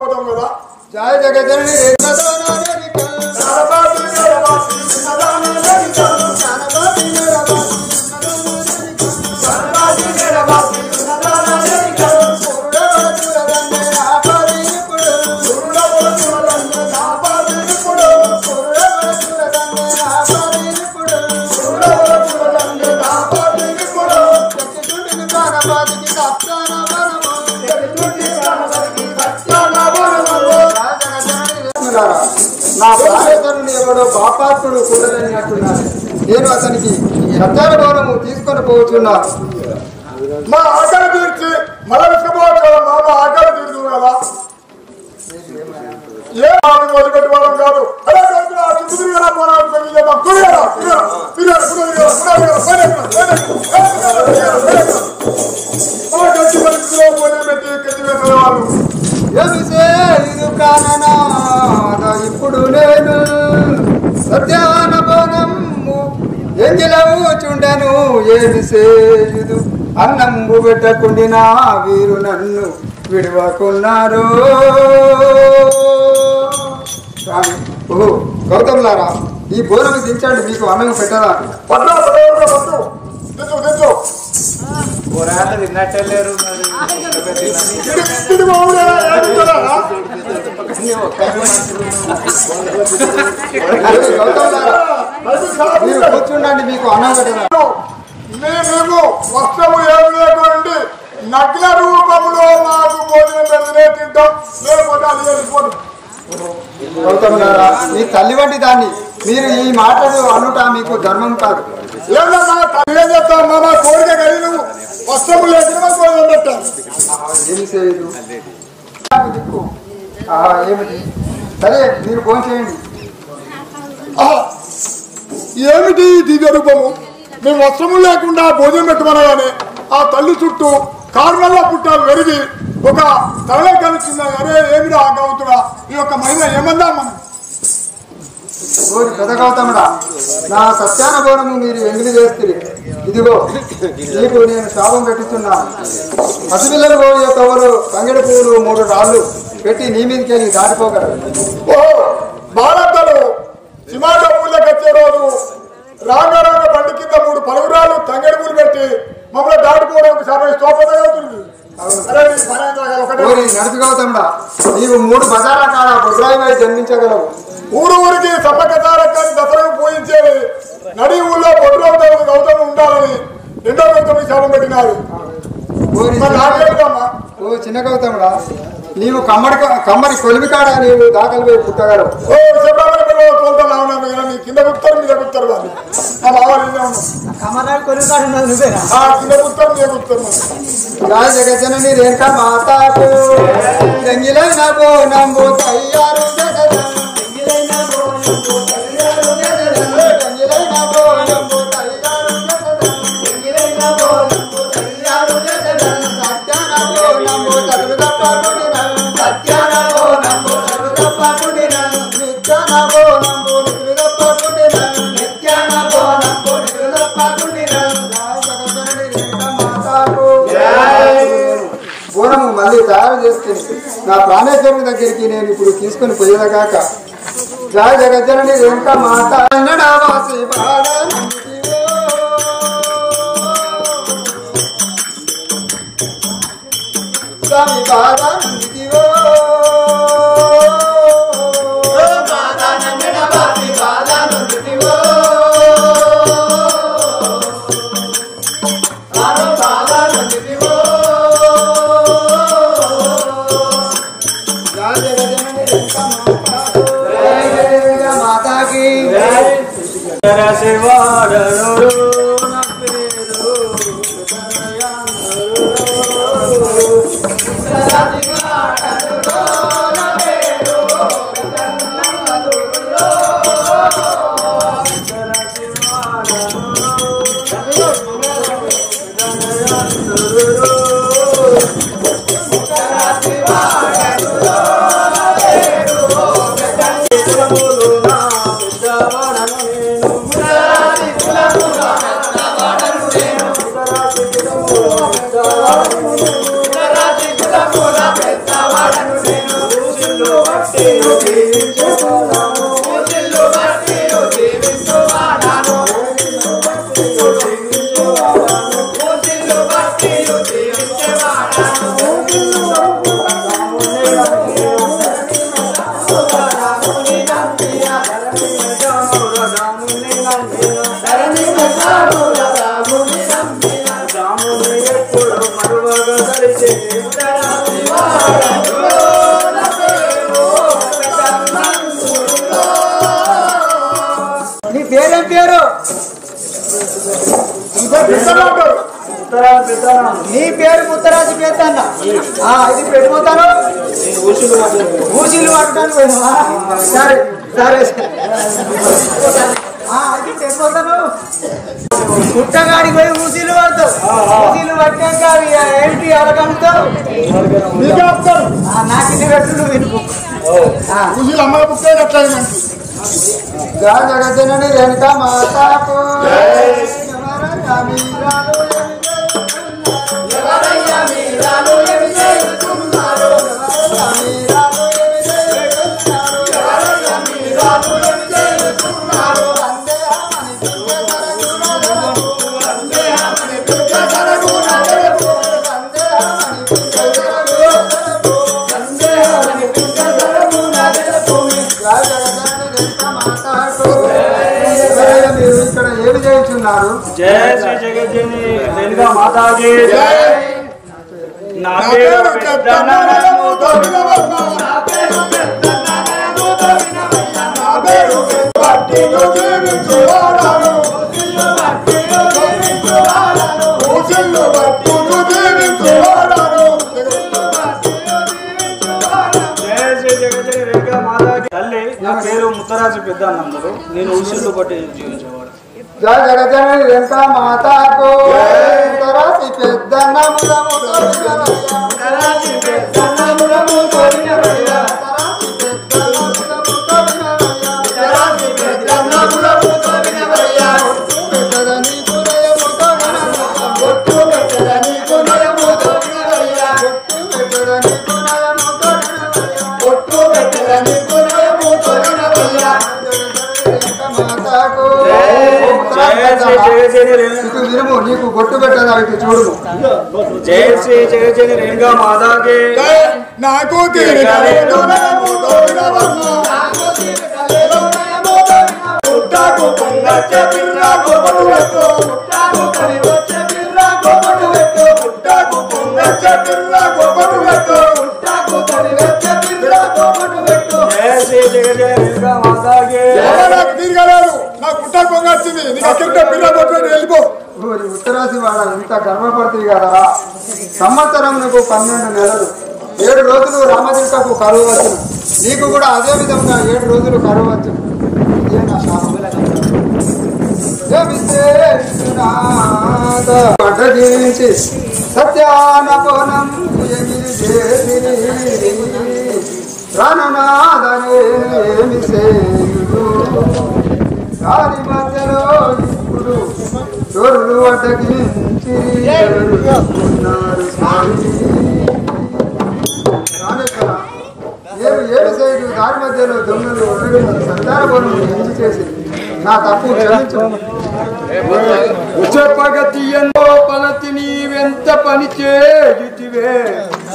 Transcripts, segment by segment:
जय जगजननी నా ప్రాణేశ్వరుని ఎవడో పాపాత్ముడు కూడలేనట్టున్నారు. నేను అతనికి సత్యాల గౌరవము తీసుకొని పోతున్నాను. మా ఆకలి తీర్చి మళ్ళీ విసుకపోవచ్చు. మా ఆకలి తీర్చు కదా ఏ వదిలిపెట్టి వాళ్ళం కాదు. అలా చుట్టూ తిరిగినా పోరాడు ఇప్పుడు నేను సత్యాన బోనము ఎంగిలవుచుండెను ఏమి సేయుదు అన్నంబు పెట్టకుండినా వీరు నన్ను విడవకున్నారు. ఓహో గౌతములారా, ఈ బోనము దించండి, మీకు అన్నం పెట్టరా? పోరాళ్ళు తిన్నట్టలేరు. మీరు కూర్చుండండి, మీకు అన్నం పెట్టరా? మేము వస్త్రము ఏమి లేకుండా నగ్న రూపంలో మాకు భోజనం పెడితేనే తింటాం, లేకపోతే అది వెళ్ళిపోతాం. గౌతములారా, మీ తల్లి వంటి దాన్ని మీరు ఈ మాటలు అనుట మీకు ధర్మం కాదు. ఏమన్నా తల్లి చెప్తాం మా కోరిక కలిగి నువ్వు వస్త్రము లేకుండా భోజనం పెట్టాను. ఏమి చేయదు దిక్కు ఏమిటి? సరే మీరు ఫోన్ చేయండి. ఏమిటి దివ్య రూపము? మేము వస్త్రము లేకుండా భోజనం పెట్టమనగానే ఆ తల్లి చుట్టూ కార్మల్లా పుట్టాలు వెరిగి ఒక తలే కలిసిందా. అరే ఏమిరా గౌతుడా, ఈ యొక్క మహిళ ఏమన్నా మనం పెద్ద గౌతముడా, నా సత్యాన బోనము మీరు ఎంగిలి చేస్తుంది. ఇదిగో నీకు నేను శాపం పెట్టుతున్నాను. పసిపిల్లలు ఎవరు తంగడి పువ్వులు 3 రాళ్ళు పెట్టి నీ మీదకి వెళ్ళి దాటిపోగలరు. ఓహో భారతలు సిమాట పూలకు వచ్చే రోజు రాగారాగా బండి కింద 3 పలుగురాలు తంగడి పూలు పెట్టి మమ్మల్ని దాటిపోవడానికి శాపం స్తోపత అవుతుంది. నడిపి గౌతముడా, నీవు 3 బజార్ల కాడ బుజ్రాయి జన్మించగలవు. ఊరికి సమ్మకతారకాన్ని దసరకు పూజించేది నడి ఊళ్ళో బొడ్డు గౌతము ఉండాలని 2వ గౌతమి శాపం పెట్టినారు. ఓ చిన్న గౌతముడా, నీవు కమ్మరి కొలిమి కాడ నీవు దాఖలు పోయి పుట్టగలవు. ఓ చెప్పాలని పిల్లలు తోలుతాను ఉన్నాను కదా, నీ కింద కుత్తారు మీద కుత్తారు వాళ్ళు మా బావాలు కింద కుత్తారు మీద కుత్తారు. జగజనని రేణుక మాతాకు ఎంగిలైన బోనంబు తయ్యారు బోనము మళ్ళీ తయారు చేసుకుని నా ప్రాణేశ్వరుని దగ్గరికి నేను ఇప్పుడు తీసుకుని పోయేదాకా. జయ జగజ్జనని రేణుక మాత వాసి స్వామి బాధ నీ పేరేం పేరు? నీ పేరు ముత్తరాజు పెద్దన్న. ఇది పెట్టిపోతాను ఊసిలు పట్టడానికి పోయినా. సరే సరే అది పెట్టిపోతాను. పుట్టగాడికి పోయి ఊసిలు పడతావు. ఊసిలు పట్టాక ఏంటి అడగలుగుతావు? నాకు ఇది పెట్టు, నువ్వు వినుకో. అమ్మ బుక్ జగజనని రేణుక మాతాకు ఇక్కడ ఏమి చేస్తున్నారు? జయ శ్రీ జగజ్జని రేణుకా మాతాకి నా పేరు తల్లి. నా పేరు ముత్తరాజు పెద్ద అన్నందరూ. నేను ఊసిళ్ళు పట్టి జీవించేవాడు. జయ జగజనని రేణుక మాతాకు ముత్తరాజు పెద్దన్నముల వినుము, నీకు బొట్టు పెట్టదా ఇటు చూడు. జయ శ్రీ జగజ్జని రేణుకా మాతాకి నాకు ఉత్తరాసి వాడ ఇంత గర్వపడుతుంది కదా. సంవత్సరం నువ్వు 12 నెలలు 7 రోజులు రామచిలుకకు కరువు వచ్చును. నీకు కూడా అదే విధంగా 7 రోజులు కరువు వచ్చును. ఇదే నా శాపం. జీవించి సత్యానపోనం ప్రాణనాదనేమి సేయుడు దారి మధ్యలో ఇప్పుడు చోరులు అడ్డగించి ఏడు సైడు దారి మధ్యలో దొంగలు సంతాన బోనం ఎంచి చేసి నా తప్పు క్షమించు. చెప్పగతి ఎన్నో పనతి నీవెంత పని చేయుటివే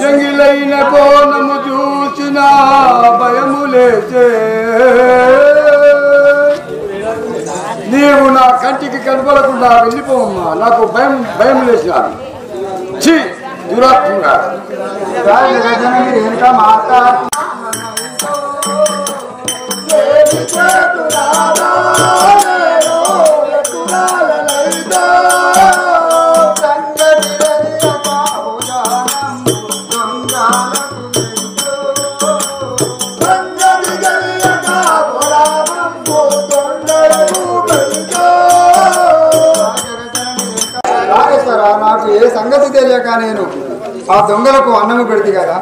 ఎంగిలైన కోణము చూసిన భయములేచే. నీవు నా కంటికి కనపడకుండా వెళ్ళిపోమ్మా, నాకు భయం లేచినాడు. ఛీ దురాత్మగా. రేణుక మాత నాకు ఏ సంగతి తెలియక నేను ఆ దొంగలకు అన్నము పెడితే కదా.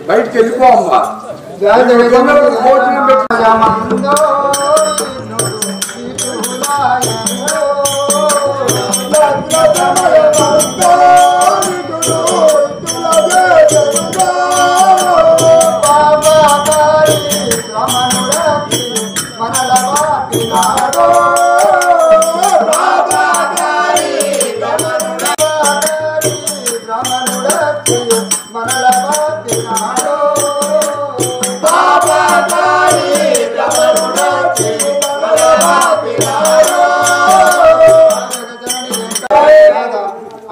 బయటికి వెళ్ళిపో అమ్మా. జయ జగన్నాథ భోజనం పెట్టు.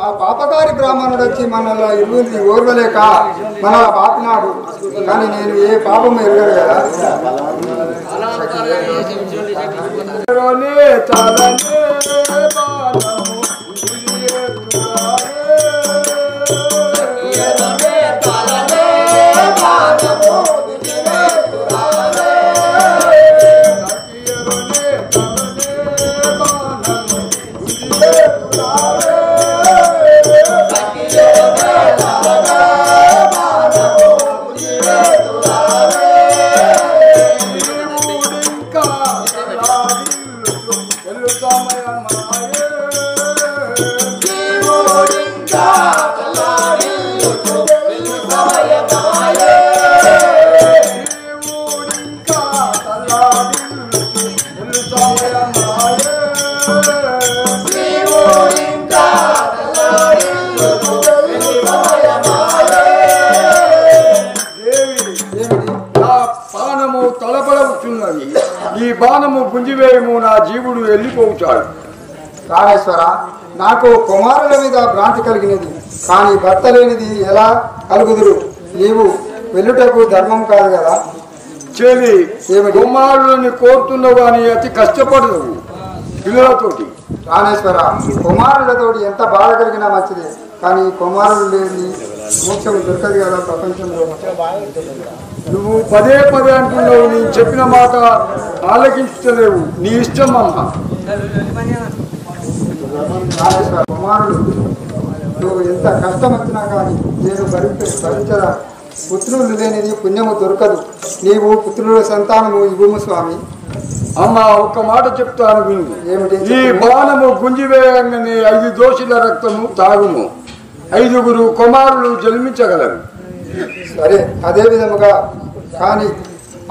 ఆ పాపకారి బ్రాహ్మణుడు వచ్చి మనలో ఇరువురిని ఓర్వలేక మన పాపినాడు. కానీ నేను ఏ పాపము ఎరగదు కదా. ఈ బాణము గుంజివేయము, నా జీవుడు వెళ్ళిపోతాడు. రామేశ్వర, నాకు కుమారుల మీద భ్రాంతి కలిగినది, కానీ భర్త లేనిది ఎలా కలుగుదురు? నీవు వెళ్ళుటకు ధర్మం కాదు కదా. చెలి కుమారులని కోరుతున్నావు కానీ అతి కష్టపడదు పిల్లలతోటి. రామేశ్వర, కుమారులతోటి ఎంత బాధ కలిగినా మంచిదే, కానీ కుమారులు లేని మోక్షం దొరకదు కదా ప్రపంచంలో. నువ్వు పదే పదే అంటున్నావు, నేను చెప్పిన మాట ఆలకించలేవు. నీ ఇష్టం అమ్మ. రామేశ్వర, కుమారులు నువ్వు ఎంత కష్టం వచ్చినా కానీ నేను భరించదా. పుత్రులు లేనిది పుణ్యము దొరకదు. నీవు పుత్రుల సంతానము ఇవ్వము స్వామి. అమ్మ ఒక్క మాట చెప్తాను విను. ఏమిటి? ఈ బాణము గుంజివేయంగానే 5 దోషుల రక్తము తాగుము, 5గురు కుమారులు జన్మించగలరు. సరే, అదే విధముగా. కానీ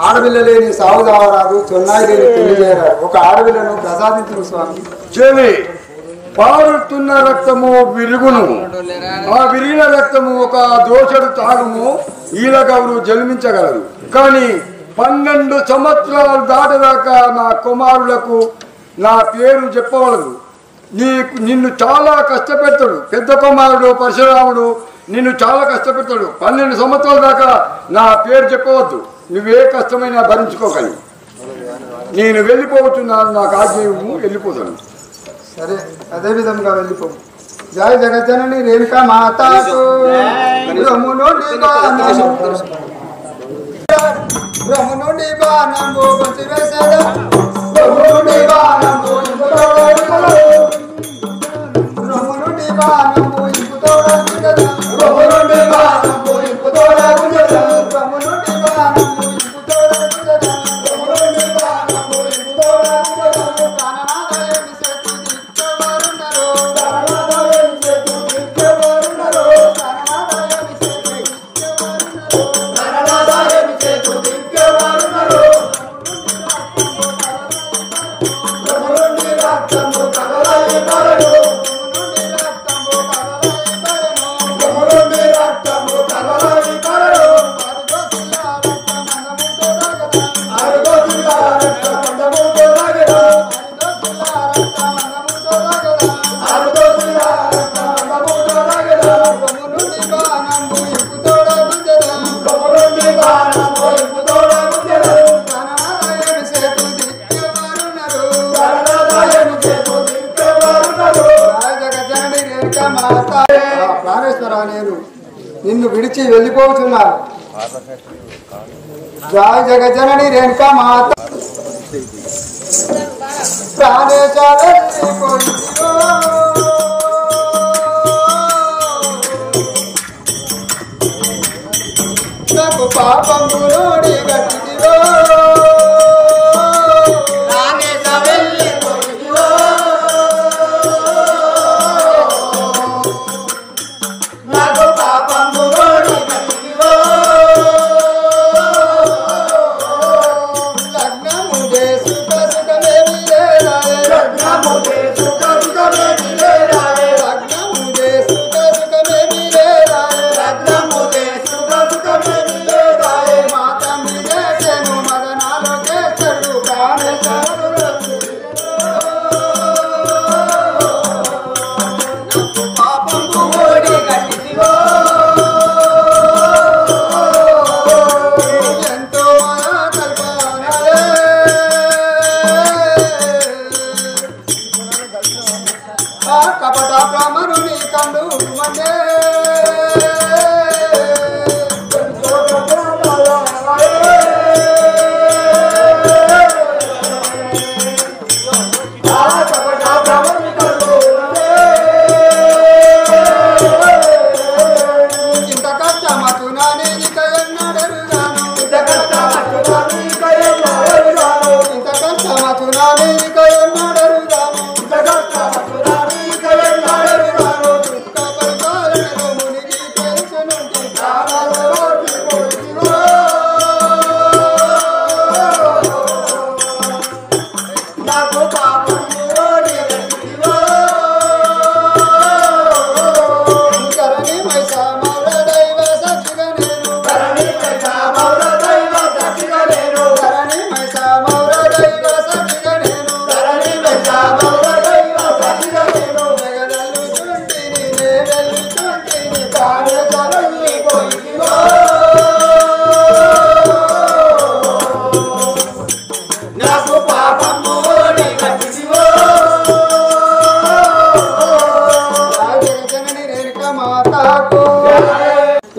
ఆడపిల్ల లేని సాగుదావరాదు, చొన్నాయి లేని పెళ్లి చేయరాదు. ఒక ఆడపిల్లను ప్రసాదించు స్వామి. చెవి పారుతున్న రక్తము విరుగును, ఆ విరిగిన రక్తము ఒక దోషుడు తాగుము, ఈలగౌరు జన్మించగలరు. కానీ 12 సంవత్సరాలు దాటదాకా నా కుమారులకు నా పేరు చెప్పవలదు. నిన్ను చాలా కష్టపెడతాడు. పెద్ద కుమారుడు పరశురాముడు నిన్ను చాలా కష్టపెడతాడు. 12 సంవత్సరాల దాకా నా పేరు చెప్పవద్దు. నువ్వే కష్టమైనా భరించుకోగలి. నేను వెళ్ళిపోతున్నాను, నాకు ఆజ్ఞము, వెళ్ళిపోతాను. సరే, అదే విధంగా వెళ్ళిపో. జయ జగజ్జనని రేణుకా మాతాకు బ్రహ్ము నుండి బాణము వచ్చి వేసేదా. బ్రహ్ము నుండి బాణము ప్రాణేశ్వర, నేను నిన్ను విడిచి వెళ్ళిపోతున్నాను. జయ జగజ్జనని రేణుకా మాత ప్రాణేశ్వర పాపంబులోడి గట్టిదిరో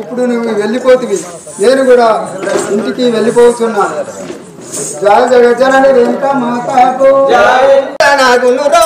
ఇప్పుడు నువ్వు వెళ్ళిపోతివి, నేను కూడా ఇంటికి వెళ్ళిపోతున్నాను. జయ జగజనని రేణుక మాతకు నాగునురో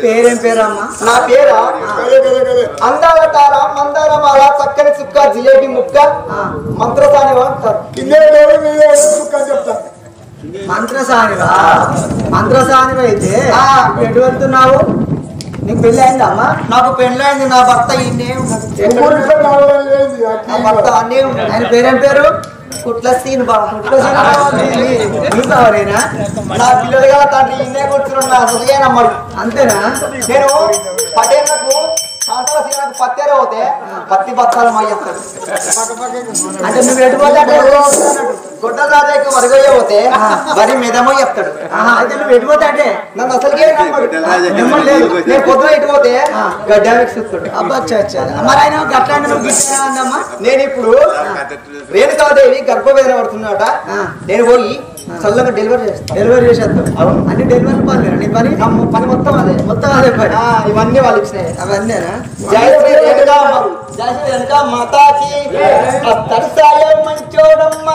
పేరేం పేరమ్మా? నా పేరా అందాల తార మందారమాల చక్కని చుక్క జిలేబీ ముక్క మంత్రసాని అంటారు. మంత్రసానివా? మంత్రసానివి అయితే ఎటు వెళ్తున్నావు? నీకు పెళ్లి అయిందమ్మా? నాకు పెళ్ళైంది. నా భర్త ఇన్నే నా భర్త అన్నీ ఆయన పేరేం పేరు? కుట్లసీన్ బాబు. ఎవరైనా నా పిల్లలుగా తండ్రి ఇన్నే కూర్చున్నాడు. నా హృదయ నమ్మడు. అంతేనా? నేను పటేళ్లకు సాయంత్రం సీనాకు పత్తేరే పోతే పత్తి బత్తాలు మయ్యేస్తాడు. అంటే నువ్వు ఎటుపోతే గొడ్డ దాదాకి వరగయ్య పోతే మరి మెదమో చెప్తాడు. అయితే నువ్వు ఎటుపోతే అంటే నన్ను అసలుకే నేను పొద్దున ఎటుపోతే గడ్డానికి చూస్తాడు. అబ్బా మరి ఆయన గట్లా నువ్వు గిట్లా అందమ్మా. నేను ఇప్పుడు రేణుకాదేవి గర్భవేదన పడుతున్నాట. నేను పోయి చల్లగా డెలివరీ చేసేస్తాను. అంటే డెలివరీ పని నీ పని పని మొత్తం అదే పని. ఇవన్నీ వాళ్ళు ఇచ్చినాయి. అవన్నీనా? జయ శ్రీ రేణుకా మాతాకి తడిసాయం మంచోడమ్మ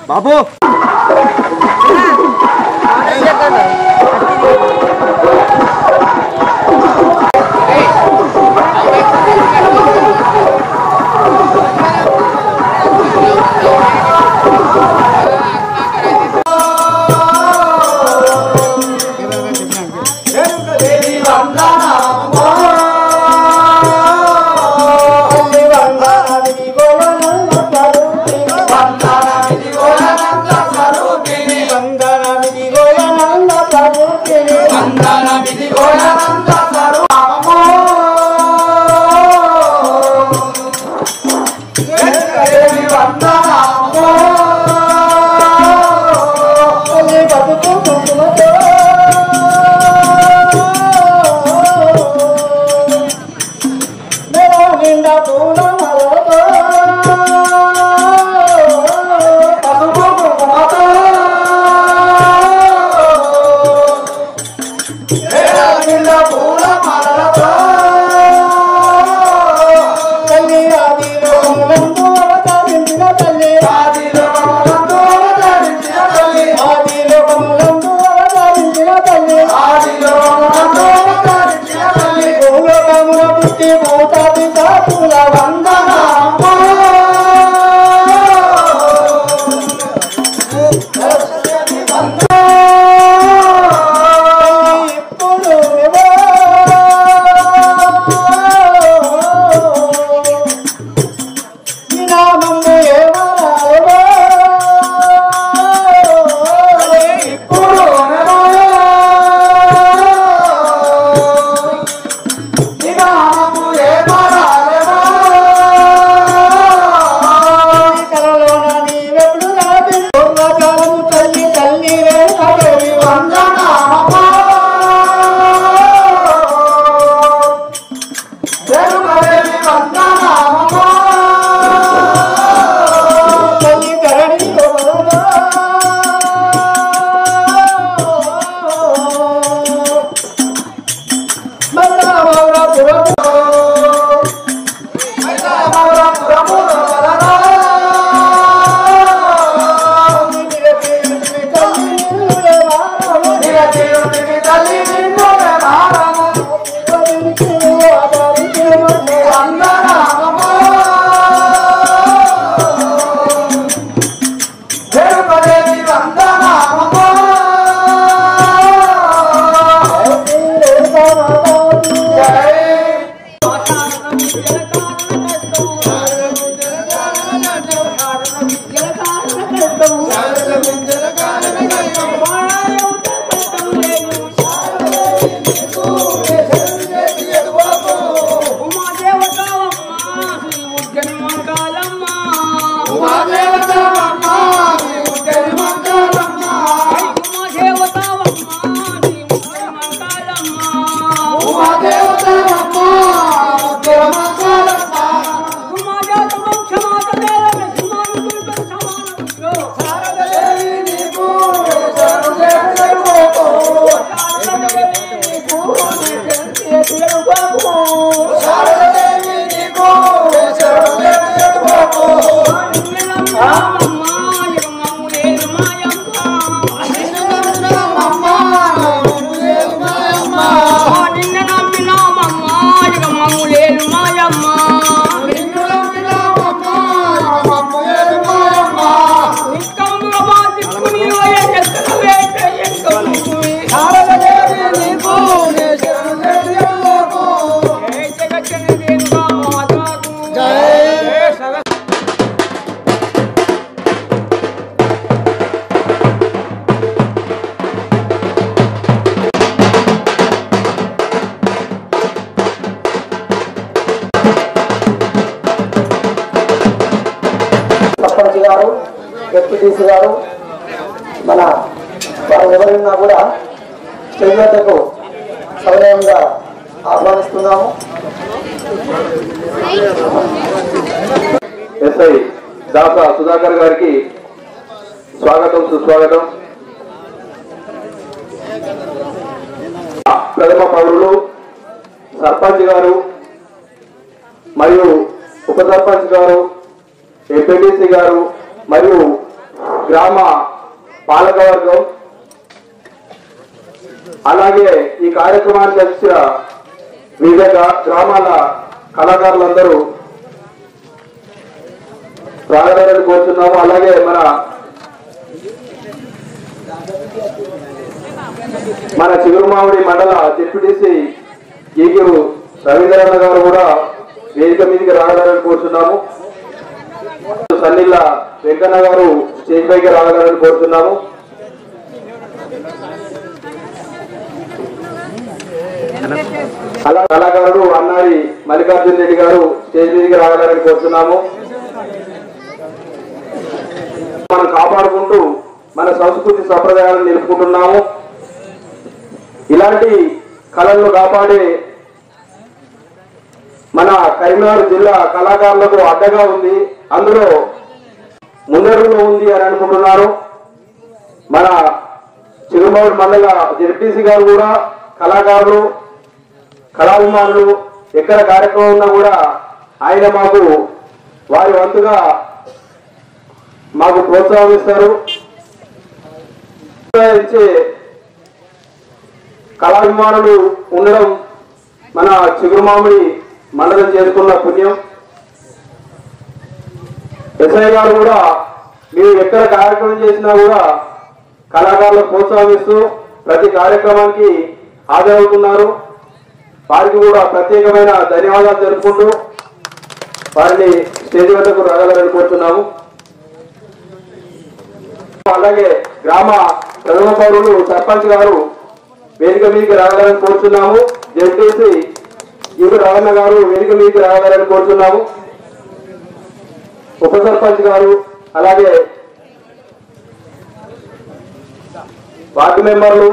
బాబు సర్పంచ్ గారు, డిప్యూటీసీ గారు, మన వారు ఎవరైనా కూడా స్టేజ్ వద్దకు సవినయంగా ఆహ్వానిస్తున్నాము. ఎస్ఐ దాసా సుధాకర్ గారికి స్వాగతం, సుస్వాగతం. ప్రథమ పౌరులు సర్పంచ్ గారు మరియు ఉప సర్పంచ్ గారు, ఎంపీటీసీ గారు మరియు గ్రామ పాలకవర్గం, అలాగే ఈ కార్యక్రమానికి వచ్చిన వివిధ గ్రామాల కళాకారులందరూ రాగలని కోరుతున్నాము. అలాగే మన చిగురుమామిడి మండల డిప్యూటీసీ ఈగిరు రవీంద్రన్న గారు కూడా వేదిక మీదకి రాగలని కోరుతున్నాము. సన్నిళ్ళ వెంకన్న గారు స్టేజ్ పైకి రాగలని కోరుతున్నాము. అలా కళాకారుడు అన్నారి మల్లికార్జున రెడ్డి గారు స్టేజ్ మీదకి రాగలని కోరుతున్నాము. మనం కాపాడుకుంటూ మన సంస్కృతి సంప్రదాయాలను నిలుపుకుంటున్నాము. ఇలాంటి కళలను కాపాడే మన కరీంనగర్ జిల్లా కళాకారులకు అడ్డగా ఉంది, అందులో ముందడుగులో ఉంది అని అనుకుంటున్నారు. మన చిరుమూరు మండల జెడ్పీసీ గారు కూడా కళాకారులు, కళాభిమానులు ఎక్కడ కార్యక్రమం ఉన్నా కూడా ఆయన వారి వంతుగా మాకు ప్రోత్సాహిస్తారు. కళాభిమానులు ఉండడం మన చిగురుమామిడి మండలం చేసుకున్న పుణ్యం. ఎస్ఐ గారు కూడా మీరు ఎక్కడ కార్యక్రమం చేసినా కూడా కళాకారులకు ప్రోత్సహిస్తూ ప్రతి కార్యక్రమానికి హాజరవుతున్నారు. వారికి కూడా ప్రత్యేకమైన ధన్యవాదాలు తెలుపుకుంటూ వారిని స్టేజ్ వద్దకు రాగలని కోరుతున్నాము. అలాగే గ్రామ ప్రథమ పౌరులు సర్పంచ్ గారు వేదిక మీదకి రాగలని కోరుతున్నాము. జెడ్పీసీ ఈరు రవణ గారు వేదిక మీదకి రాగలని కోరుతున్నాము. ఉప సర్పంచ్ గారు అలాగే వార్డు మెంబర్లు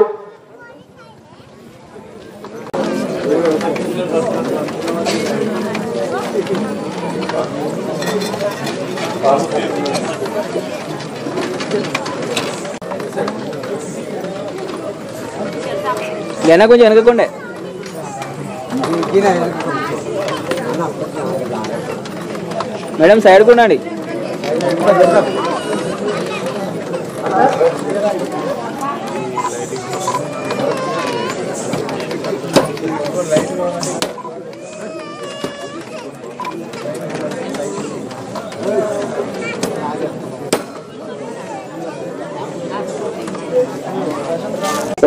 కొంచెం వెనకకుండే మేడం సైడ్ కొనండి.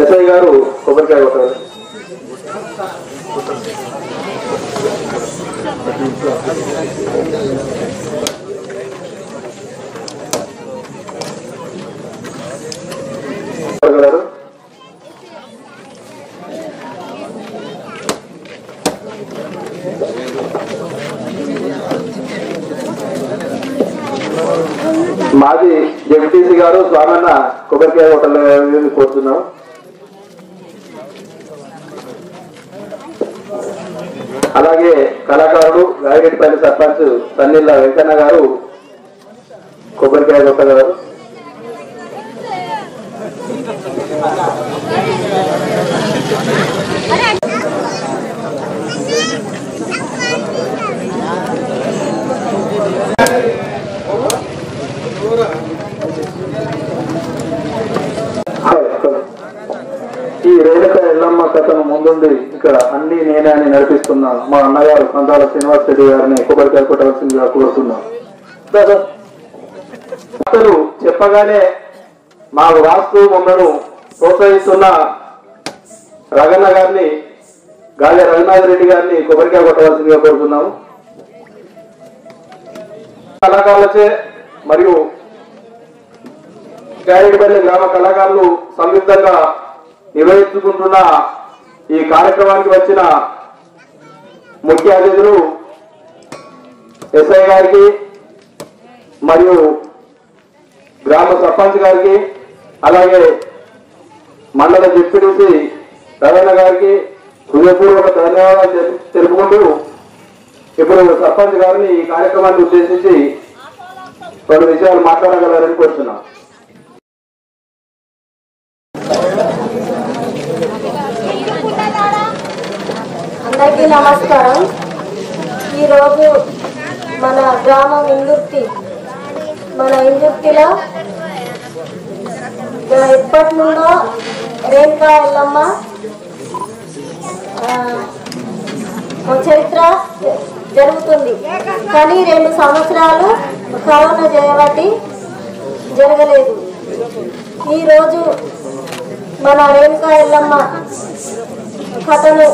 ఎస్ఐ గారు కొబ్బరికాయ కొట్టారు. మాజీ జెడ్పీసీ గారు స్వామన్న కొబ్బరికాయ కొట్టాలని కోరుతున్నాం. అలాగే కళాకారుడు రాయగడ్డిపల్లి సర్పంచ్ సన్నిళ్ళ వెంకన్న గారు కొబ్బరికాయ కొట్టగలరు. ఈ రేణుక ఎల్లమ్మ కథను ముందుండి ఇక్కడ అన్ని నేనే అని నడిపిస్తున్న మా అన్నగారు కందాల శ్రీనివాస్ రెడ్డి గారిని కొబ్బరికాయ కొట్టవలసిందిగా కోరుతున్నాం. అతను చెప్పగానే మా వాస్తు మమ్మను ప్రోత్సహిస్తున్న రగన్న గారిని, గాలి రఘునాథ్ రెడ్డి గారిని కొబ్బరికాయ కొట్టవలసిందిగా కోరుతున్నాము. కళాకారులచే మరియు గాయపల్లి గ్రామ కళాకారులు సంయుక్తంగా నిర్వహించుకుంటున్న ఈ కార్యక్రమానికి వచ్చిన ముఖ్య అతిథులు ఎస్ఐ గారికి మరియు గ్రామ సర్పంచ్ గారికి అలాగే మండల డిప్యూటీసీ రవణ గారికి హృదయపూర్వక ధన్యవాదాలు తెలుపుకుంటూ ఇప్పుడు సర్పంచ్ గారిని ఈ కార్యక్రమాన్ని ఉద్దేశించి 2 విషయాలు మాట్లాడగలరని కోరుతున్నాం. అందరికీ నమస్కారం. ఈరోజు మన గ్రామం ఇందుర్తిలో ఎప్పటి నుండో రేణుకా ఎల్లమ్మ చరిత్ర జరుగుతుంది. కానీ 2 సంవత్సరాలు కరోనా చేయబట్టి జరగలేదు. ఈరోజు మన రేణుకా ఎల్లమ్మ కథను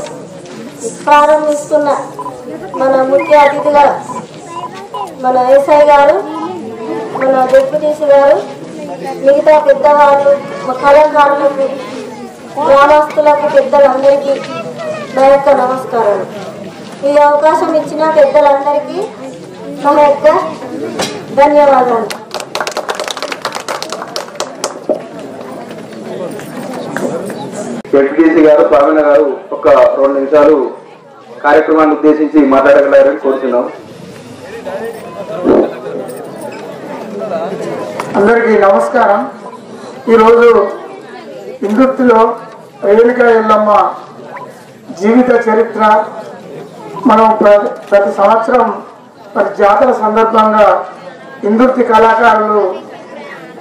ప్రారంభిస్తున్న మన ముఖ్య అతిథిగా మన ఎస్ఐ గారు, మన డిప్యూటీసీ గారు, మిగతా పెద్దవాళ్ళు, కళాకారులకు, గ్రామస్తులకు, పెద్దలందరికీ నా యొక్క నమస్కారాలు. ఈ అవకాశం ఇచ్చిన పెద్దలందరికీ నా యొక్క ధన్యవాదాలు. డిప్యూటీసీ గారు స్వామిన గారు ఒక 2 నిమిషాలు కార్యక్రమాన్ని ఉద్దేశించి మాట్లాడగలరని కోరుతున్నాం. అందరికీ నమస్కారం. ఈరోజు ఇందుర్తిలో రేణుకా ఎల్లమ్మ జీవిత చరిత్ర మనం ప్రతి సంవత్సరం మరి జాతర సందర్భంగా ఇందుర్తి కళాకారులు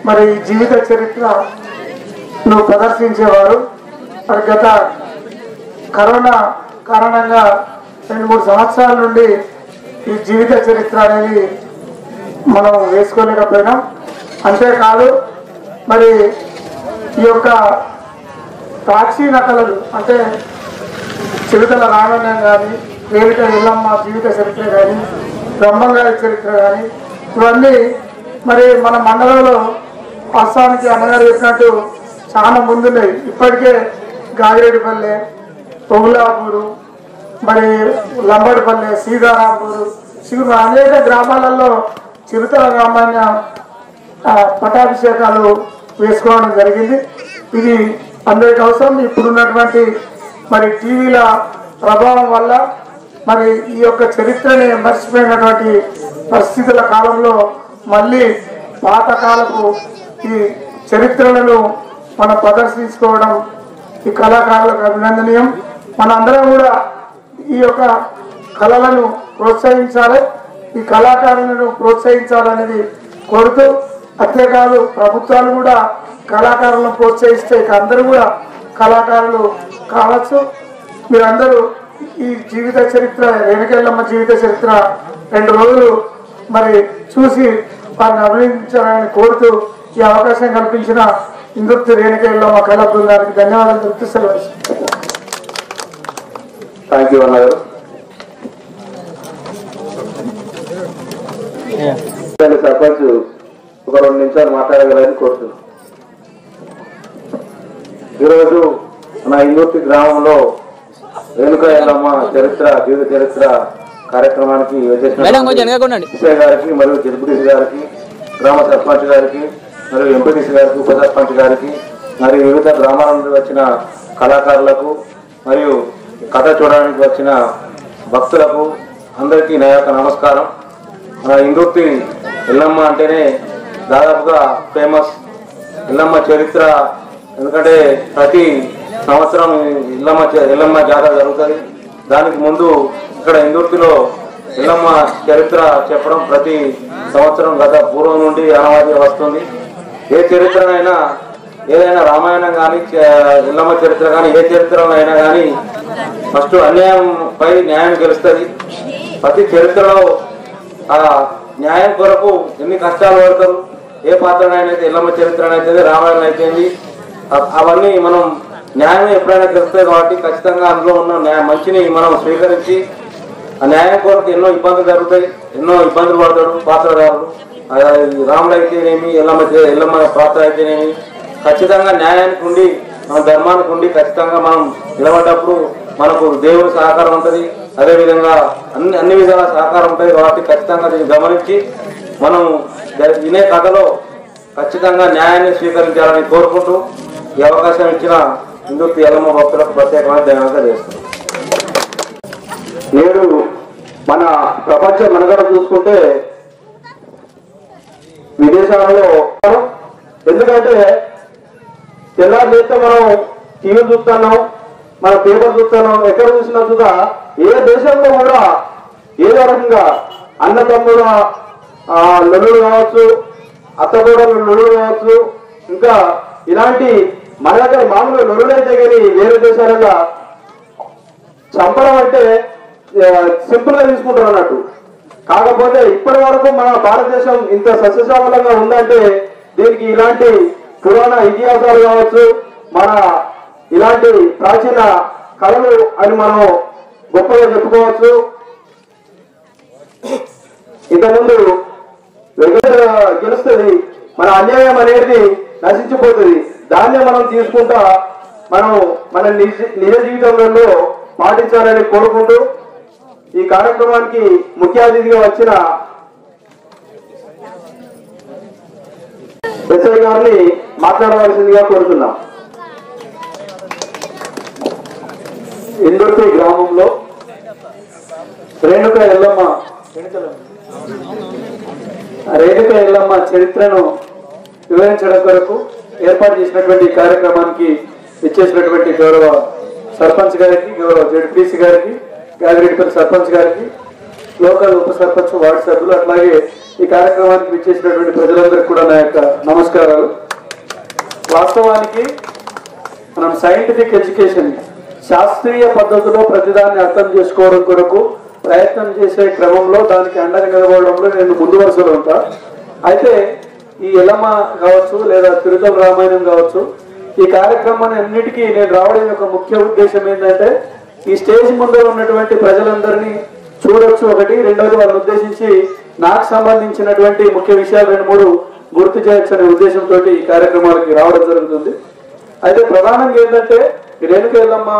మరి జీవిత చరిత్రను ప్రదర్శించేవారు. మరి గత కరోనా కారణంగా 2-3 సంవత్సరాల నుండి ఈ జీవిత చరిత్ర అనేది మనం వేసుకోలేకపోయినాం. అంతేకాదు మరి ఈ యొక్క ప్రాచీన కళలు అంటే చిరుతల రామాయణం కానీ, రేణుకా ఎల్లమ్మ జీవిత చరిత్ర కానీ, బ్రహ్మంగారి చరిత్ర కానీ, ఇవన్నీ మరి మన మండలంలో వాస్తవానికి అన్నగారు చెప్పినట్టు చాలా ముందున్నాయి. ఇప్పటికే గాగిరెడ్డిపల్లె, పొగులాపూరు, మరి లంబడిపల్లె, సీతారాంపూరు, శివుడు అనేక గ్రామాలలో చిరుతల రామాయణ పట్టాభిషేకాలు వేసుకోవడం జరిగింది. ఇది అందరికి అవసరం. ఇప్పుడున్నటువంటి మరి టీవీల ప్రభావం వల్ల మరి ఈ యొక్క చరిత్రని మర్చిపోయినటువంటి పరిస్థితుల కాలంలో మళ్ళీ పాతకాలపు ఈ చరిత్రలను మనం ప్రదర్శించుకోవడం ఈ కళాకారులకు అభినందనీయం. మనందరం కూడా ఈ యొక్క కళలను ప్రోత్సహించాలి, ఈ కళాకారులను ప్రోత్సహించాలనేది కోరుతూ, అంతేకాదు ప్రభుత్వాలు కూడా కళాకారులను ప్రోత్సహిస్తే ఇక అందరూ కూడా కళాకారులు కావచ్చు. మీరందరూ ఈ జీవిత చరిత్ర, రేణుకా ఎల్లమ్మ జీవిత చరిత్ర 2 రోజులు మరి చూసి వారిని అభినందించాలని కోరుతూ ఈ అవకాశం కల్పించిన ఇందుర్తి రేణుకా ఎల్లమ్మ కళా బృందానికి ధన్యవాదాలు తెలుపుతూ సెలవు. థ్యాంక్ యూ అన్నారు. సర్పంచ్ ఒక 2 నిమిషాలు మాట్లాడగలని కోరుతున్నాను. ఈరోజు మన ఇందుర్తి గ్రామంలో రేణుకా ఎల్లమ్మ చరిత్ర జీవిత చరిత్ర కార్యక్రమానికి ఎస్ఐ గారికి మరియు డిప్యూటీసీ గారికి, గ్రామ సర్పంచ్ గారికి మరియు ఎంపీటీసీ గారికి, ఉప సర్పంచ్ గారికి, మరియు వివిధ గ్రామాల నుండి వచ్చిన కళాకారులకు మరియు కథ చూడడానికి వచ్చిన భక్తులకు అందరికీ నా యొక్క నమస్కారం. మన ఇందుర్తి ఎల్లమ్మ అంటేనే దాదాపుగా ఫేమస్. ఎల్లమ్మ చరిత్ర ఎందుకంటే ప్రతి సంవత్సరం ఎల్లమ్మ జాతర జరుగుతుంది. దానికి ముందు ఇక్కడ ఇందుర్తిలో ఎల్లమ్మ చరిత్ర చెప్పడం ప్రతి సంవత్సరం గత పూర్వం నుండి ఆనవాయితీ వస్తుంది. ఏ చరిత్రనైనా, ఏదైనా రామాయణం కానీ, ఎల్లమ్మ చరిత్ర కానీ, ఏ చరిత్రనైనా కానీ ఫస్ట్ అన్యాయంపై న్యాయం గెలుస్తుంది. ప్రతి చరిత్రలో ఆ న్యాయం కొరకు ఎన్ని కష్టాలు పడతారు. ఏ పాత్రనైనా ఎల్లమ్మ చరిత్రనైతే, రామాయణం అయిపోయింది, అవన్నీ మనం న్యాయం ఎప్పుడైనా గెలుస్తాయి. కాబట్టి ఖచ్చితంగా అందులో ఉన్న మంచిని మనం స్వీకరించి ఆ న్యాయం కొరకు ఎన్నో ఇబ్బందులు జరుగుతాయి, ఎన్నో ఇబ్బందులు పడతాడు పాత్రదారులు. రాముడు అయితేనేమి, ఎల్లమ్మ పాత్ర అయితేనేమి, ఖచ్చితంగా న్యాయానికి ఉండి, మన ధర్మానికి ఉండి ఖచ్చితంగా మనం నిలబడ్డప్పుడు మనకు దేవుడి సహకారం ఉంటుంది. అదేవిధంగా అన్ని విధాల సహకారం ఉంటుంది. కాబట్టి ఖచ్చితంగా దీన్ని గమనించి మనం వినే కథలో ఖచ్చితంగా న్యాయాన్ని స్వీకరించాలని కోరుకుంటూ ఈ అవకాశం ఇచ్చిన ఇందుర్తి ఎల్లమ్మ భక్తులకు ప్రత్యేకమైన ధన్యవాదాలు చేస్తున్నాం. నేడు మన ప్రపంచ మనుగడ చూసుకుంటే విదేశాలలో, ఎందుకంటే తెల్లారి చేస్తే మనం టీవీ చూస్తున్నాం, మన పేపర్ చూస్తున్నాం, ఎక్కడ చూసినా కూడా ఏ దేశంలో కూడా ఏదో రకంగా అన్నతమ్ముల లొల్లులు కావచ్చు, అత్తగూడలు లొల్లులు కావచ్చు, ఇంకా ఇలాంటి మన దగ్గర మామూలుగా నొరులైతే కానీ వేరే దేశాలలో చంపడం అంటే సింపుల్ గా తీసుకుంటారు అన్నట్టు. కాకపోతే ఇప్పటి వరకు మన భారతదేశం ఇంత సస్యశ్యామలంగా ఉందంటే దీనికి ఇలాంటి పురాణ ఇతిహాసాలు కావచ్చు, మన ఇలాంటి ప్రాచీన కళలు అని మనం గొప్పగా చెప్పుకోవచ్చు. ఇంతకుముందు గెలుస్తుంది, మన అన్యాయం అనేది నశించిపోతుంది. దాన్నే మనం తీసుకుంటా మన నిజ జీవితంలో పాటించాలని కోరుకుంటూ ఈ కార్యక్రమానికి ముఖ్య అతిథిగా వచ్చిన ఎస్ఐ గారిని మాట్లాడవలసిందిగా కోరుతున్నాం. ఇందుర్తి గ్రామంలో రేణుక ఎల్లమ్మ చరిత్రను వివరించడం కొరకు ఏర్పాటు చేసినటువంటి కార్యక్రమానికి ఇచ్చేసినటువంటి గౌరవ సర్పంచ్ గారికి, గౌరవ జెడ్పీసీ గారికి, గాదిరెడ్డిపల్లి సర్పంచ్ గారికి, లోకల్ ఉప సర్పంచ్, వార్డు సభ్యులు, అట్లాగే ఈ కార్యక్రమానికి ఇచ్చేసినటువంటి ప్రజలందరికీ కూడా నా యొక్క నమస్కారాలు. వాస్తవానికి మనం సైంటిఫిక్ ఎడ్యుకేషన్, శాస్త్రీయ పద్ధతిలో ప్రతిదాన్ని అర్థం చేసుకోవడం కొరకు ప్రయత్నం చేసే క్రమంలో దానికి అండగా నిలబడడంలో నేను ముందు వరుసలో ఉంటా. అయితే ఈ ఎల్లమ్మ కావచ్చు లేదా తిరుతల రామాయణం కావచ్చు, ఈ కార్యక్రమాన్ని అన్నిటికీ నేను రావడం యొక్క ముఖ్య ఉద్దేశం ఏంటంటే ఈ స్టేజ్ ముందర ఉన్నటువంటి ప్రజలందరినీ చూడొచ్చు ఒకటి, రెండవది వాళ్ళని ఉద్దేశించి నాకు సంబంధించినటువంటి ముఖ్య విషయాలు 2-3 గుర్తు చేయొచ్చు అనే ఉద్దేశంతో ఈ కార్యక్రమాలకి రావడం జరుగుతుంది. అయితే ప్రధానంగా ఏంటంటే ఈ రేణుక ఎల్లమ్మ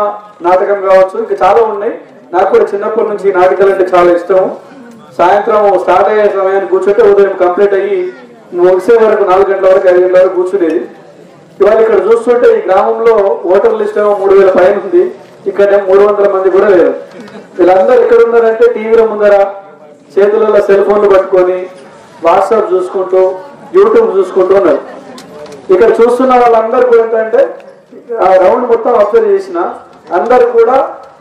నాటకం కావచ్చు, ఇంకా చాలా ఉన్నాయి. నాకు కూడా చిన్నప్పటి నుంచి నాటకాలు అంటే చాలా ఇష్టం. సాయంత్రం స్టార్ట్ అయ్యే సమయాన్ని కూర్చుంటే ఉదయం కంప్లీట్ అయ్యి ముగిసే వరకు 4 గంటల వరకు 5 గంటల వరకు కూర్చునేది. ఇవాళ ఇక్కడ చూస్తుంటే ఈ గ్రామంలో ఓటర్ లిస్ట్ ఏమో 3000 పైన ఉంది, ఇక్కడ 300 మంది కూడా లేరు. వీళ్ళందరూ ఎక్కడ ఉన్నారంటే టీవీల ముందర చేతులలో సెల్ ఫోన్లు పట్టుకొని వాట్సాప్ చూసుకుంటూ యూట్యూబ్ చూసుకుంటూ ఉన్నారు. ఇక్కడ చూస్తున్న వాళ్ళందరూ కూడా ఏంటంటే ఆ రౌండ్ మొత్తం అబ్జర్వ్ చేసిన అందరూ కూడా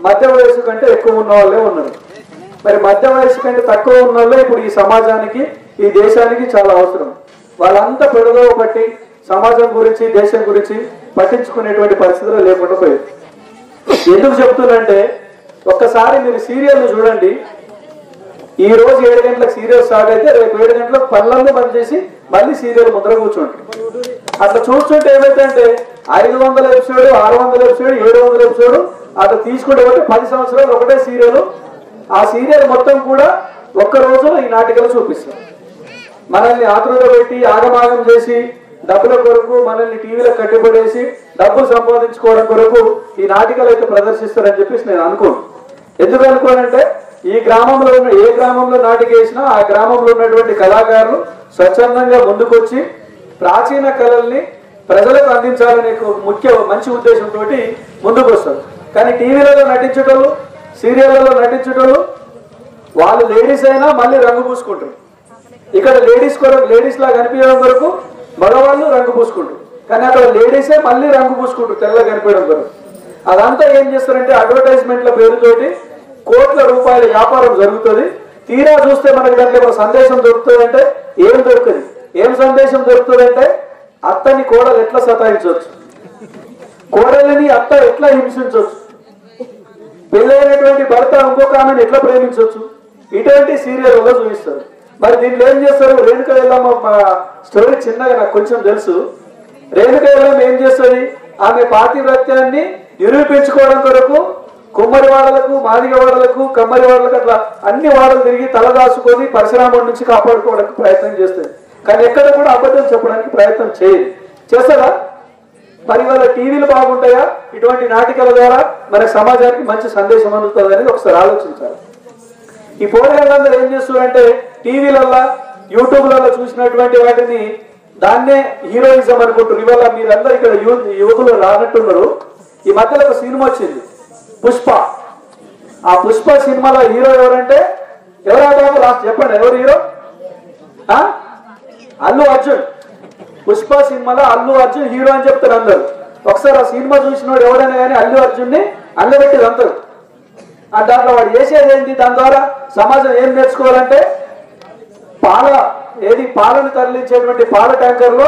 మధ్య వయసు కంటే ఎక్కువ ఉన్న వాళ్ళే ఉన్నారు. మరి మధ్య వయసు కంటే తక్కువ ఉన్న వాళ్ళే ఇప్పుడు ఈ సమాజానికి, ఈ దేశానికి చాలా అవసరం. వాళ్ళంతా పెడదోవ పట్టి సమాజం గురించి, దేశం గురించి పట్టించుకునేటువంటి పరిస్థితులు లేకుండా పోయింది. ఎందుకు చెప్తున్నంటే ఒక్కసారి మీరు సీరియల్ చూడండి. ఈ రోజు 7 గంటలకు సీరియల్ స్టార్ట్ అయితే రేపు 7 గంటలకు పనులన్నీ బంద్ చేసి మళ్ళీ సీరియల్ ముందర కూర్చోండి. అట్లా చూస్తుంటే ఏమైతే 500 ఎపిసోడ్, 600 ఎపిసోడ్, 700 ఎపిసోడ్ అట్లా తీసుకుంటే 10 సంవత్సరాలు ఒకటే సీరియల్. ఆ సీరియల్ మొత్తం కూడా ఒక్క రోజులో ఈ నాటికలు చూపిస్తారు. మనల్ని ఆతృత పెట్టి ఆగమాగం చేసి డబ్బుల కొరకు మనల్ని టీవీలో కట్టిపడేసి డబ్బులు సంపాదించుకోవడం కొరకు ఈ నాటికలు అయితే ప్రదర్శిస్తారని చెప్పేసి నేను అనుకోను. ఎందుకు అనుకోనంటే ఈ గ్రామంలో ఉన్న ఏ గ్రామంలో నాటిక వేసినా ఆ గ్రామంలో ఉన్నటువంటి కళాకారులు స్వచ్ఛందంగా ముందుకొచ్చి ప్రాచీన కళల్ని ప్రజలకు అందించాలనే మంచి ఉద్దేశంతో ముందుకు వస్తారు. కానీ టీవీలలో నటించేటోళ్ళు, సీరియళ్లలో నటించేటోళ్ళు వాళ్ళు లేడీస్ అయినా మళ్ళీ రంగు పూసుకుంటారు. ఇక్కడ లేడీస్ లాగా కనిపించడం వరకు మగవాళ్ళు రంగు పూసుకుంటారు, కానీ అక్కడ లేడీసే మళ్ళీ రంగు పూసుకుంటారు తెల్లగా కనిపించడం వరకు. అదంతా ఏం చేస్తారంటే అడ్వర్టైజ్మెంట్ల పేరుతోటి కోట్ల రూపాయల వ్యాపారం జరుగుతుంది. తీరా చూస్తే మనకి దాంట్లో ఒక సందేశం దొరుకుతుందంటే ఏం దొరుకుతుంది? ఏం సందేశం దొరుకుతుందంటే అత్తని కోడలు ఎట్లా సతాయించవచ్చు, కోడలిని అత్త ఎట్లా హింసించవచ్చు, పెళ్ళైనటువంటి భర్త ఇంకొక ఆమెను ఎట్లా ప్రేమించవచ్చు, ఇటువంటి సీరియల్లో చూపిస్తారు. మరి దీంట్లో ఏం చేస్తారు? రేణుక ఎల్లమ్మ స్టోరీ చిన్నగా నాకు కొంచెం తెలుసు. రేణుక ఎల్లమ్మ ఏం చేస్తుంది? ఆమె పాతివ్రత్యాన్ని నిరూపించుకోవడం కొరకు కుమ్మరి వాడలకు, మాదిగ వాడలకు, కమ్మరి వాడలకు అట్లా అన్ని వాడలు తిరిగి తలదాసుకొని పరశురాముడి నుంచి కాపాడుకోవడానికి ప్రయత్నం చేస్తుంది. కానీ ఎక్కడ కూడా అబద్ధం చెప్పడానికి ప్రయత్నం చేయదు. చేస్తారా? మరి వాళ్ళ టీవీలు బాగుంటాయా? ఇటువంటి నాటికల ద్వారా మన సమాజానికి మంచి సందేశం అందుతుంది అనేది ఒకసారి ఆలోచించాలి. ఈ పోరాళ్ళందరూ ఏం చేస్తున్నారంటే టీవీలలో, యూట్యూబ్లలో చూసినటువంటి వాటిని దాన్నే హీరోయిజం అనుకుంటారు. ఇవాళ మీరందరూ ఇక్కడ యువకులు రానట్టున్నారు. ఈ మధ్యలో ఒక సినిమా వచ్చింది పుష్ప. ఆ పుష్ప సినిమాలో హీరో ఎవరంటే ఎవరా బాబు? లాస్ట్ చెప్పండి, ఎవరు హీరో? అల్లు అర్జున్. పుష్ప సినిమాలో అల్లు అర్జున్ హీరో అని చెప్తారు అందరు. ఒకసారి ఆ సినిమా చూసినోడు ఎవరైనా కానీ అల్లు అర్జున్ని అల్లబెట్టి అంటారు. దాంట్లో వాడు చేసేది ఏంటి? దాని ద్వారా సమాజం ఏం నేర్చుకోవాలంటే పాలను తరలించేటువంటి పాల ట్యాంకర్లో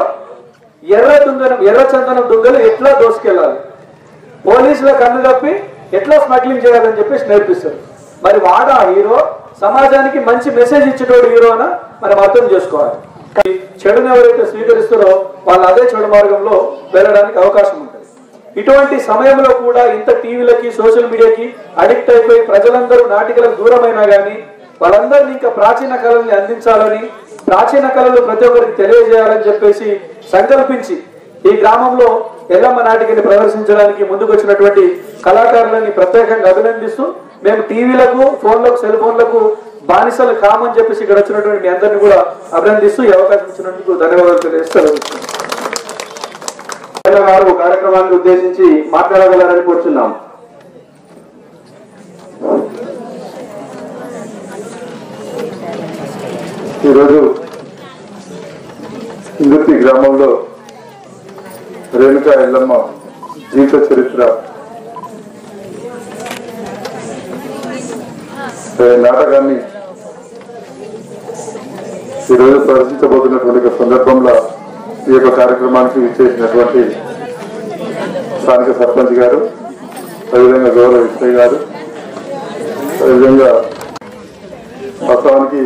ఎర్ర చందనం దుంగలు ఎట్లా దోసుకెళ్ళాలి, పోలీసుల కన్ను తప్పి ఎట్లా స్మగ్లింగ్ చేయాలని చెప్పేసి నేర్పిస్తారు. మరి వాడు ఆ హీరో, సమాజానికి మంచి మెసేజ్ ఇచ్చేటోడు హీరోనా మనం అర్థం చేసుకోవాలి. చెడును ఎవరైతే స్వీకరిస్తారో వాళ్ళు అదే చెడు మార్గంలో వెళ్ళడానికి అవకాశం ఉంటుంది. ఇటువంటి సమయంలో కూడా ఇంత టీవీలకి సోషల్ మీడియాకి అడిక్ట్ అయిపోయి ప్రజలందరూ నాటికలకు దూరమైనా కానీ వాళ్ళందరినీ ఇంకా ప్రాచీన కళల్ని అందించాలని, ప్రాచీన కళలు ప్రతి ఒక్కరికి తెలియజేయాలని చెప్పేసి సంకల్పించి ఈ గ్రామంలో ఎల్లమ్మ నాటికని ప్రదర్శించడానికి ముందుకు వచ్చినటువంటి కళాకారులని ప్రత్యేకంగా అభినందిస్తూ, మేము టీవీలకు, ఫోన్లకు, సెల్ ఫోన్లకు బానిసలు కామని చెప్పేసి ఇక్కడ వచ్చినటువంటి మీ అందరినీ కూడా అభినందిస్తూ ఈ అవకాశం ఇచ్చినందుకు ధన్యవాదాలు తెలియజేస్తారు. గారు కార్యక్రమాన్ని ఉద్దేశించి మాట్లాడగలరని కోరుచున్నాం. ఈరోజు ఇందుర్తి గ్రామంలో రేణుకా ఎల్లమ్మ జీవిత చరిత్ర నాటకాన్ని ఈరోజు ప్రదర్శించబోతున్నటువంటి సందర్భంలో ఈ యొక్క కార్యక్రమానికి విచ్చేసినటువంటి స్థానిక సర్పంచ్ గారు, అదేవిధంగా గౌరవ ఎస్ఐ గారు, అదేవిధంగా వాస్తవానికి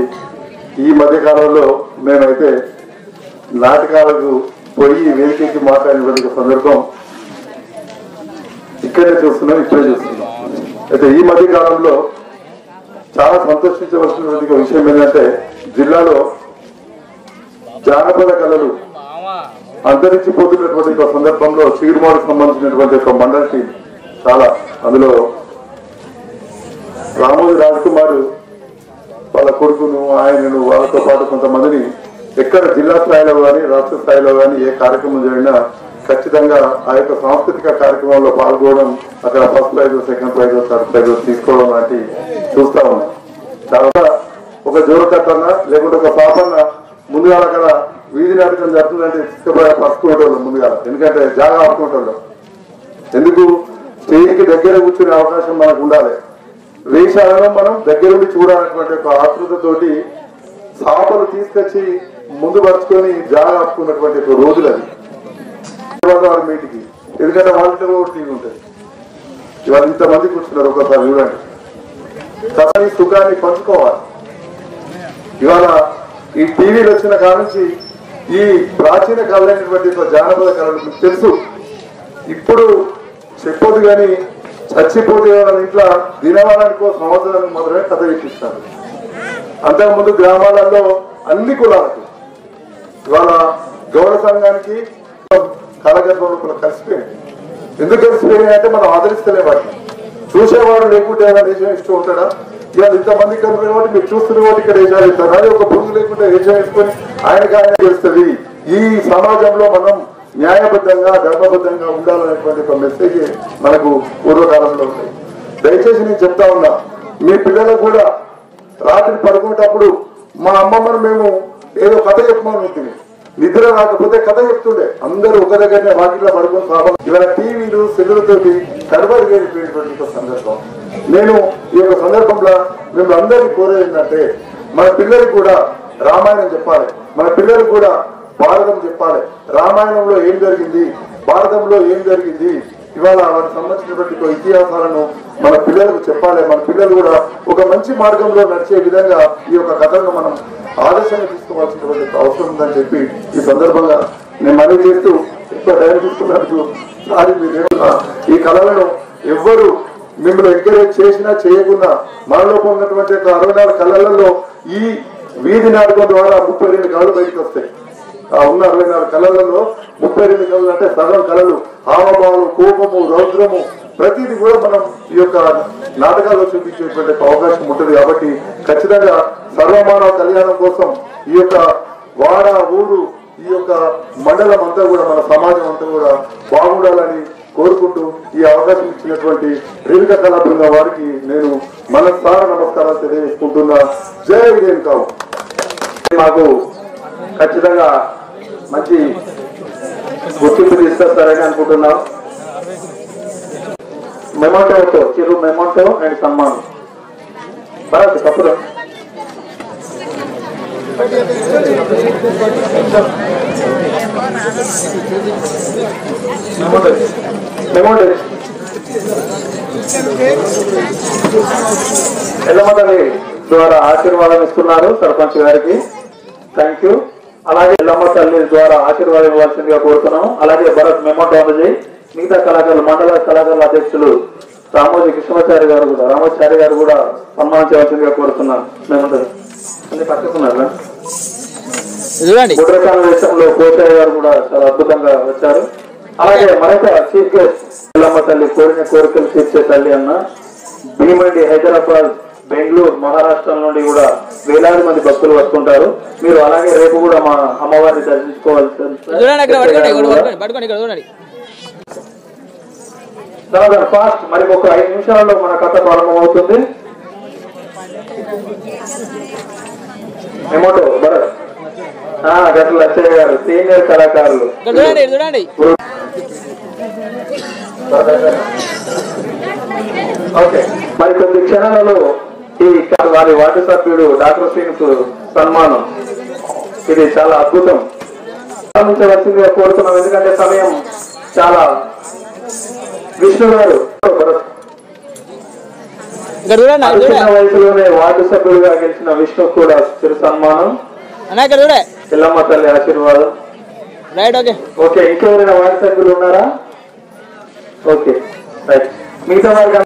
ఈ మధ్య కాలంలో మేమైతే నాటకాలకు పోయి వేదికకి మాట్లాడినటువంటి సందర్భం ఇక్కడే చూస్తున్నాం, ఇక్కడే చూస్తున్నాం. అయితే ఈ మధ్య కాలంలో చాలా సంతోషించవలసినటువంటి విషయం ఏంటంటే జిల్లాలో జానపద కళలు అంతరించిపోతున్నటువంటి ఒక సందర్భంలో చీరుమాడుకు సంబంధించినటువంటి ఒక మండలి టీం చాలా, అందులో రామోజీ రాజకుమార్ వాళ్ళ కొడుకును, ఆయనను, వాళ్ళతో పాటు కొంతమందిని ఎక్కడ జిల్లా స్థాయిలో కానీ రాష్ట్ర స్థాయిలో కానీ ఏ కార్యక్రమం జరిగినా ఖచ్చితంగా ఆ యొక్క సాంస్కృతిక కార్యక్రమంలో పాల్గొనడం, అక్కడ first prize, second prize, third prize తీసుకోవడం లాంటి చూస్తా ఉన్నాం. తర్వాత ఒక జోరకట్టన్నా లేకుంటే ఒక పాపన్న ముందుగా అక్కడ వీధి నాటకం జరుగుతుందంటే తీసుకుపోయి పరుచుకునేటోళ్ళు ముందుగా, ఎందుకంటే జాగా ఆపుకునేటోళ్ళు. ఎందుకు స్టేజ్కి దగ్గర కూర్చునే అవకాశం మనకు ఉండాలి, వేషాలను మనం దగ్గర ఉండి చూడాలనేటువంటి ఒక ఆతృతతోటి సాపలు తీసుకొచ్చి ముందు పరుచుకొని జాగా ఆపుకున్నటువంటి ఒక రోజులు అది మీటికి. ఎందుకంటే వాళ్ళతో కూడా టీవీ ఉంటుంది, ఇవాళ ఇంతమంది కూర్చున్నారు, ఒకసారి చూడండి. కసాయి సుఖాన్ని పంచుకోవాలి. ఇవాళ ఈ టీవీలు వచ్చిన కాడ నుంచి ఈ ప్రాచీన కళలైనటువంటి జానపద కళలు మీకు తెలుసు. ఇప్పుడు చెప్పొద్దు కానీ చచ్చిపోతే వాళ్ళ ఇంట్లో దినవారానికో సంవత్సరానికి మాత్రమే కథ ఇప్పిస్తారు. అంతకుముందు గ్రామాలలో అన్ని కులాలకు ఇవాళ గౌడ సంఘానికి కళగర్భంలో కలిసిపోయింది. ఎందుకు కలిసిపోయినాయి అంటే మనం ఆదరిస్తలే వాటిని. చూసేవాడు లేకుంటే ఏమైనా దేశం ఇష్టం ఉంటాడా? ఇవాళ ఇంతమంది కలిపిన వాటి మీరు చూస్తున్న వాటి ఇక్కడ దేశాలు ఇస్తారు. అదే ఒక పురుగు లేకుంటే దేశం వేసుకొని ఆయనకి ఆయన తెలుస్తుంది. ఈ సమాజంలో మనం న్యాయబద్ధంగా, ధర్మబద్ధంగా ఉండాలనేటువంటి ఒక మెసేజ్ మనకు పూర్వకాలంలో ఉంది. దయచేసి నేను చెప్తా ఉన్నా, మీ పిల్లలకు కూడా రాత్రి పడుకునేటప్పుడు మా అమ్మమ్మను మేము ఏదో కథ చెప్పమని ఉంటుంది, నిద్ర రాకపోతే కథ చెప్తుండే. అందరూ ఒక దగ్గరనే వాకిట్లో పడుకుని సాబం. ఇవాళ టీవీలు, సెల్లులతోటి కనబడిపోయినటువంటి సందర్భం. నేను ఈ యొక్క సందర్భంలో మేము అందరినీ కోరేది ఏంటంటే, మన పిల్లలకు కూడా రామాయణం చెప్పాలి, మన పిల్లలకు కూడా భారతం చెప్పాలి. రామాయణంలో ఏం జరిగింది, భారతంలో ఏం జరిగింది, ఇవాళ వాటికి సంబంధించినటువంటి ఇతిహాసాలను మన పిల్లలకు చెప్పాలి. మన పిల్లలు కూడా ఒక మంచి మార్గంలో నడిచే విధంగా ఈ యొక్క కథను మనం ఆదర్శంగా తీసుకోవాల్సినటువంటి అవసరం ఉందని చెప్పి ఈ సందర్భంగా నేను మనవి చేస్తూ, ఎక్కువ టైం తీసుకున్నట్టు ఈ కళలను ఎవ్వరు మిమ్మల్ని ఎంకరేజ్ చేసినా చేయకున్నా మనలో ఉన్నటువంటి 64 కళలలో ఈ వీధి నాటకం ద్వారా 32 కళలు బయటకు వస్తాయి. ఉన్న 64 కళలలో 32 కళలు అంటే సగం కళలు, హావభావాలు, కోపము, రౌద్రము, ప్రతిదీ కూడా మనం ఈ యొక్క నాటకాల్లో చూపించేటువంటి అవకాశం ఉంటుంది. కాబట్టి ఖచ్చితంగా సర్వమానవ కళ్యాణం కోసం ఈ యొక్క వాడ, ఊరు, ఈ యొక్క మండలం అంతా కూడా, మన సమాజం అంతా కూడా బాగుండాలని కోరుకుంటూ ఈ అవకాశం ఇచ్చినటువంటి రేణుకా కళా బృందం వారికి నేను మనసారా నమస్కారాలు తెలియజేసుకుంటున్నా. జై రేణుకా. మాకు ఖచ్చితంగా మంచి గుర్తింపు తీసుకొస్తారని అనుకుంటున్నాం. మెమోటోతో చిరు మెమోటో అండ్ సన్మానం భారత్ తప్పుడు ఎల్లమ్మ తల్లి ద్వారా ఆశీర్వాదం ఇస్తున్నారు సర్పంచ్ గారికి. Thank you. అలాగే ఎల్లమ్మ తల్లి ద్వారా ఆశీర్వాదం ఇవ్వాల్సిందిగా కోరుతున్నాము. అలాగే భరత్ మెమోటో అందజేయి. మిగతా కళాకారులు మండల కళాకారుల అధ్యక్షులు రామోజీ కృష్ణమాచారి గారు కూడా సన్మానించవలసిందిగా కోరుతున్నాను. మేమంతా అన్ని పట్టుకున్నారు. బుడ్రకాల దేశంలో కోచయ్య గారు కూడా చాలా అద్భుతంగా వచ్చారు. అలాగే మరొక చీఫ్ గెస్ట్ ఎల్లమ్మ తల్లి కోరిన కోరికలు తీర్చే తల్లి అన్న భీమండి, హైదరాబాద్, బెంగళూరు, మహారాష్ట్ర నుండి కూడా వేలాది మంది భక్తులు వస్తుంటారు. మీరు అలాగే రేపు కూడా మా అమ్మవారిని దర్శించుకోవాల్సి ఫాస్ట్. మరి ఒక 5 నిమిషాలలో మన కథ ప్రారంభమవుతుంది. ఎమోటో భరత్ గట్ల లచ్చయ్య గారు సీనియర్ కళాకారులు. ఓకే, మరి కొద్ది క్షణాలలో ఈ వారి వార్డు సభ్యుడు డాక్టర్ సింగ్ సన్మానం. ఇది చాలా అద్భుతం. ప్రారంభించవలసిందిగా కోరుతున్నాం, ఎందుకంటే సమయం చాలా. విష్ణు గారు చిన్న వయసులోనే వార్డు సభ్యులుగా గెలిచిన విష్ణు కూడా చిరు సన్మానం. ఎల్లమ్మ తల్లి ఆశీర్వాదం. ఓకే, ఇంకెవరైనా వార్డు సభ్యులు ఉన్నారా? Okay, right. మిగతా వారికి